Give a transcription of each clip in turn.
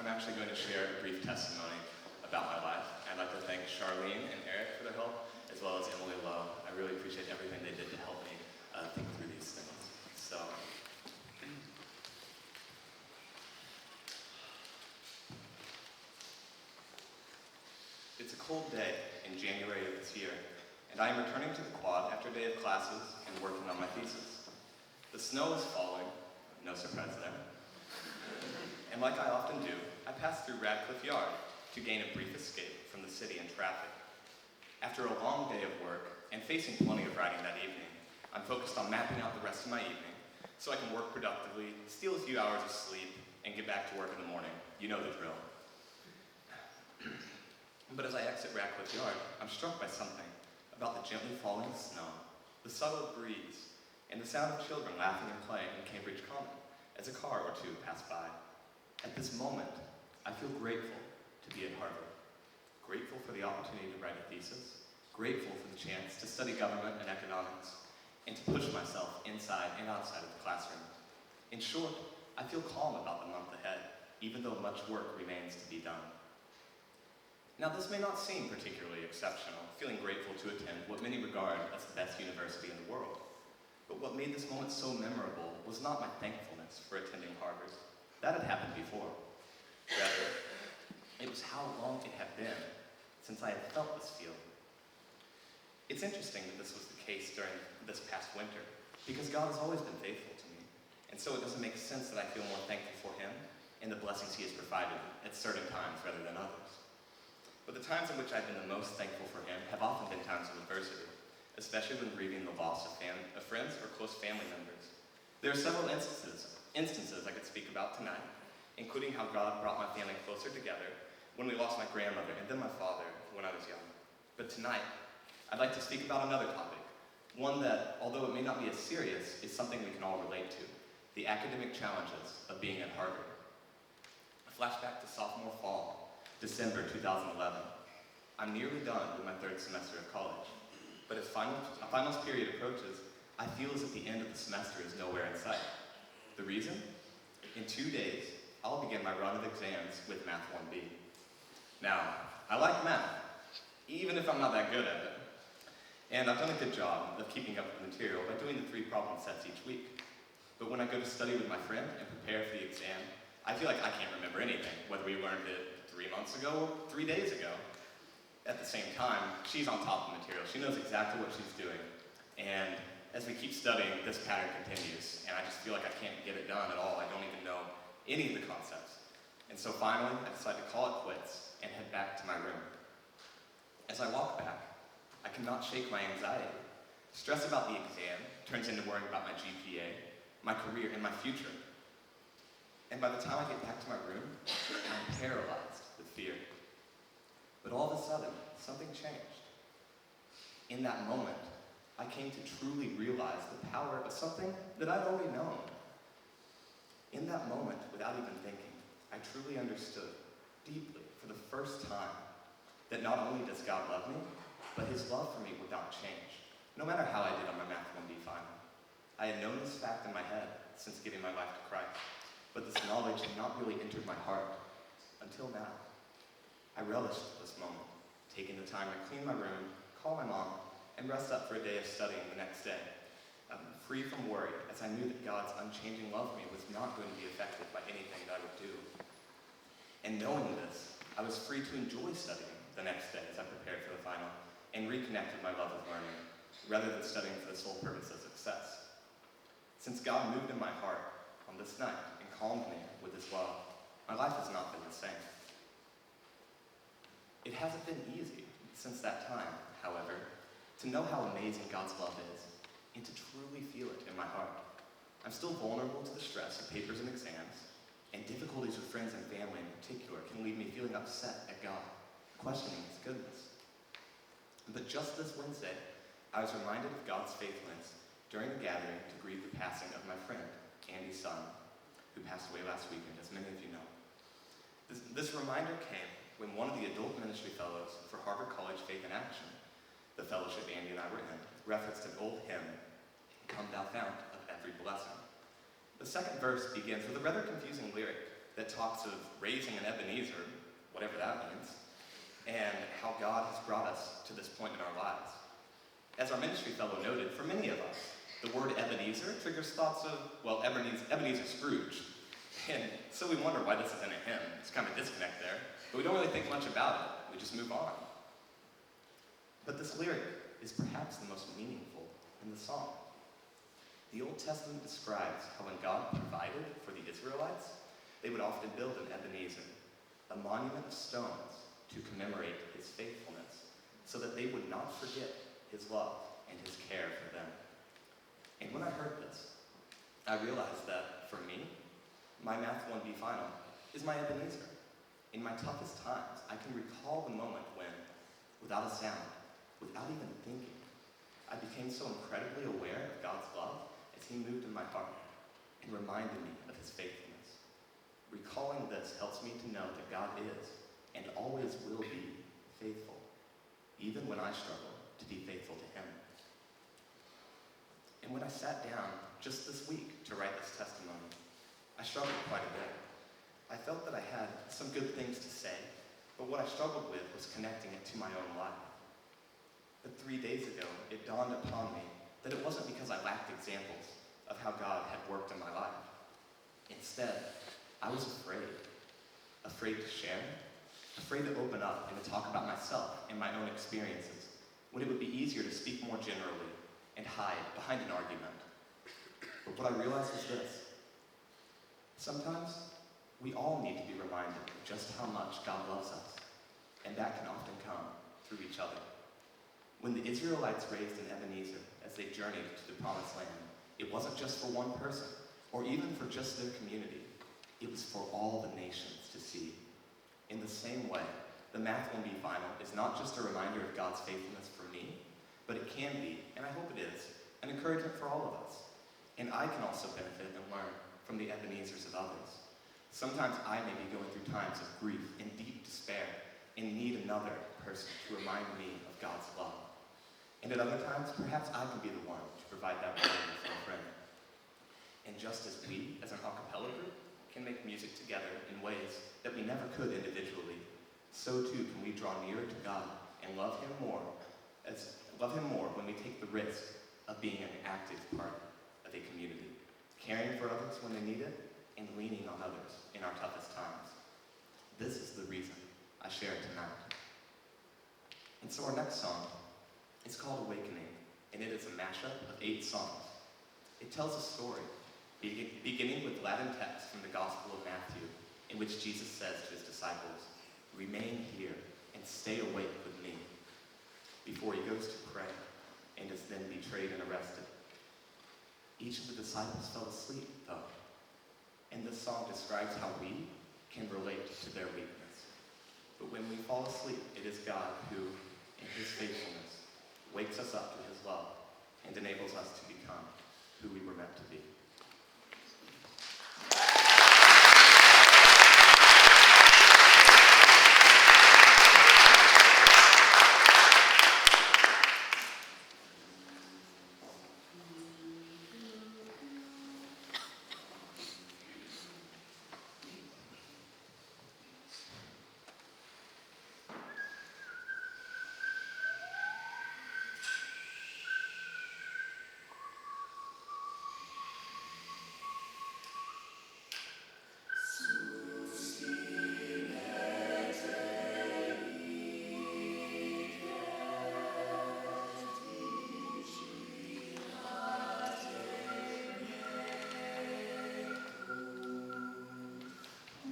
actually going to share a brief testimony about my life. I'd like to thank Charlene and Eric for their help, as well as Emily Lowe. I really appreciate everything they did to help me think through these things. So, it's a cold day in January of this year, and I am returning to the quad after a day of classes and working on my thesis. The snow is falling, no surprise there. And like I often do, I pass through Radcliffe Yard to gain a brief escape from the city and traffic. After a long day of work and facing plenty of writing that evening, I'm focused on mapping out the rest of my evening so I can work productively, steal a few hours of sleep, and get back to work in the morning. You know the drill. But as I exit Radcliffe Yard, I'm struck by something about the gently falling snow, the subtle breeze, and the sound of children laughing and playing in Cambridge Common as a car or two pass by. At this moment, I feel grateful to be at Harvard. Grateful for the opportunity to write a thesis, grateful for the chance to study government and economics, and to push myself inside and outside of the classroom. In short, I feel calm about the month ahead, even though much work remains to be done. Now, this may not seem particularly exceptional, feeling grateful to attend what many regard as the best university in the world. But what made this moment so memorable was not my thankfulness for attending Harvard. That had happened before. Rather, it was how long it had been since I had felt this feeling. It's interesting that this was the case during this past winter, because God has always been faithful to me, and so it doesn't make sense that I feel more thankful for Him and the blessings He has provided at certain times rather than others. But the times in which I've been the most thankful for Him have often been times of adversity, especially when grieving the loss of friends or close family members. There are several instances I could speak about tonight, including how God brought my family closer together when we lost my grandmother and then my father when I was young. But tonight, I'd like to speak about another topic, one that, although it may not be as serious, is something we can all relate to: the academic challenges of being at Harvard. A flashback to sophomore fall, December 2011. I'm nearly done with my third semester of college, but as finals period approaches, I feel as if the end of the semester is nowhere in sight. The reason? In 2 days, I'll begin my run of exams with Math 1B. Now, I like math, even if I'm not that good at it. And I've done a good job of keeping up with the material by doing the 3 problem sets each week. But when I go to study with my friend and prepare for the exam, I feel like I can't remember anything, whether we learned it 3 months ago or 3 days ago. At the same time, she's on top of the material. She knows exactly what she's doing. And as we keep studying, this pattern continues, and I just feel like I can't get it done at all. I don't even know any of the concepts. And so finally, I decide to call it quits and head back to my room. As I walk back, I cannot shake my anxiety. Stress about the exam turns into worrying about my GPA, my career, and my future. And by the time I get back to my room, I'm paralyzed with fear. But all of a sudden, something changed. In that moment, I came to truly realize the power of something that I'd already known. In that moment, without even thinking, I truly understood deeply, for the first time, that not only does God love me, but His love for me would not change, no matter how I did on my Math 1B final. I had known this fact in my head since giving my life to Christ, but this knowledge had not really entered my heart until now. I relished this moment, taking the time to clean my room, call my mom, and rest up for a day of studying the next day. Free from worry, as I knew that God's unchanging love for me was not going to be affected by anything that I would do. And knowing this, I was free to enjoy studying the next day as I prepared for the final and reconnected my love of learning, rather than studying for the sole purpose of success. Since God moved in my heart on this night and calmed me with His love, my life has not been the same. It hasn't been easy since that time, however, to know how amazing God's love is, and to truly feel it in my heart. I'm still vulnerable to the stress of papers and exams, and difficulties with friends and family in particular can leave me feeling upset at God, questioning His goodness. But just this Wednesday, I was reminded of God's faithfulness during a gathering to grieve the passing of my friend, Andy Sun, who passed away last weekend, as many of you know. This reminder came when one of the adult ministry fellows for Harvard College Faith in Action, the fellowship Andy and I were in, referenced an old hymn, "Come Thou Fount of Every Blessing." The second verse begins with a rather confusing lyric that talks of raising an Ebenezer, whatever that means, and how God has brought us to this point in our lives. As our ministry fellow noted, for many of us, the word Ebenezer triggers thoughts of, well, Ebenezer Scrooge. And so we wonder why this isn't a hymn. It's kind of a disconnect there. But we don't really think much about it. We just move on. But this lyric is perhaps the most meaningful in the song. The Old Testament describes how when God provided for the Israelites, they would often build an Ebenezer, a monument of stones to commemorate his faithfulness, so that they would not forget his love and his care for them. And when I heard this, I realized that, for me, my Math 1B final is my Ebenezer. In my toughest times, I can recall the moment when, without a sound, without even thinking, I became so incredibly aware of God's love as he moved in my heart and reminded me of his faithfulness. Recalling this helps me to know that God is, and always will be, faithful, even when I struggle to be faithful to him. And when I sat down just this week to write this testimony, I struggled quite a bit. I felt that I had some good things to say, but what I struggled with was connecting it to my own life. But 3 days ago, it dawned upon me that it wasn't because I lacked examples of how God had worked in my life. Instead, I was afraid. Afraid to share, afraid to open up and to talk about myself and my own experiences, when it would be easier to speak more generally and hide behind an argument. But what I realized is this. Sometimes, we all need to be reminded of just how much God loves us, and that can often come through each other. When the Israelites raised an Ebenezer as they journeyed to the Promised Land, it wasn't just for one person, or even for just their community. It was for all the nations to see. In the same way, the Math 1B final is not just a reminder of God's faithfulness for me, but it can be, and I hope it is, an encouragement for all of us. And I can also benefit and learn from the Ebenezers of others. Sometimes I may be going through times of grief and deep despair and need another person to remind me of God's love. And at other times, perhaps I can be the one to provide that reminder for a friend. And just as we, as an a cappella group, can make music together in ways that we never could individually, so too can we draw nearer to God and love him more when we take the risk of being an active part of a community, caring for others when they need it, and leaning on others in our toughest times. This is the reason I share it tonight. And so our next song is called Awakening, and it is a mashup of 8 songs. It tells a story, beginning with Latin text from the Gospel of Matthew, in which Jesus says to his disciples, "Remain here and stay awake with me," before he goes to pray and is then betrayed and arrested. Each of the disciples fell asleep, though, and this song describes how we can relate to their weakness. But when we fall asleep, it is God who, in his faithfulness, wakes us up to his love and enables us to become who we were meant to be.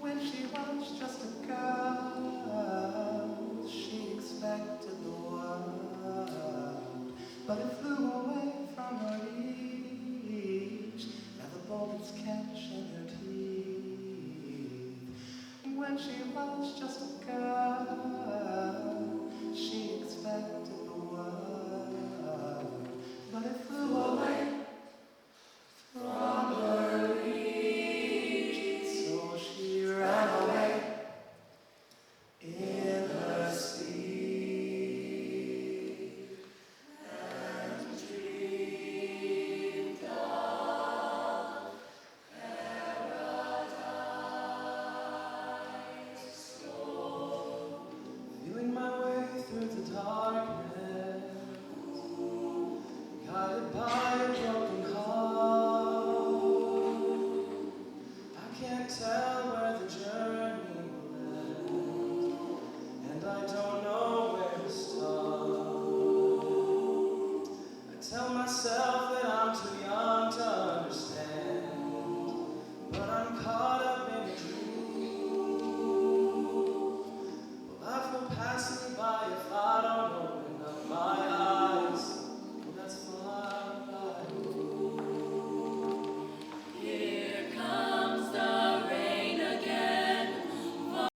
When she was just a girl, she expected the world, but it flew away from her reach. Now the bullets catch in her teeth. When she was just a girl,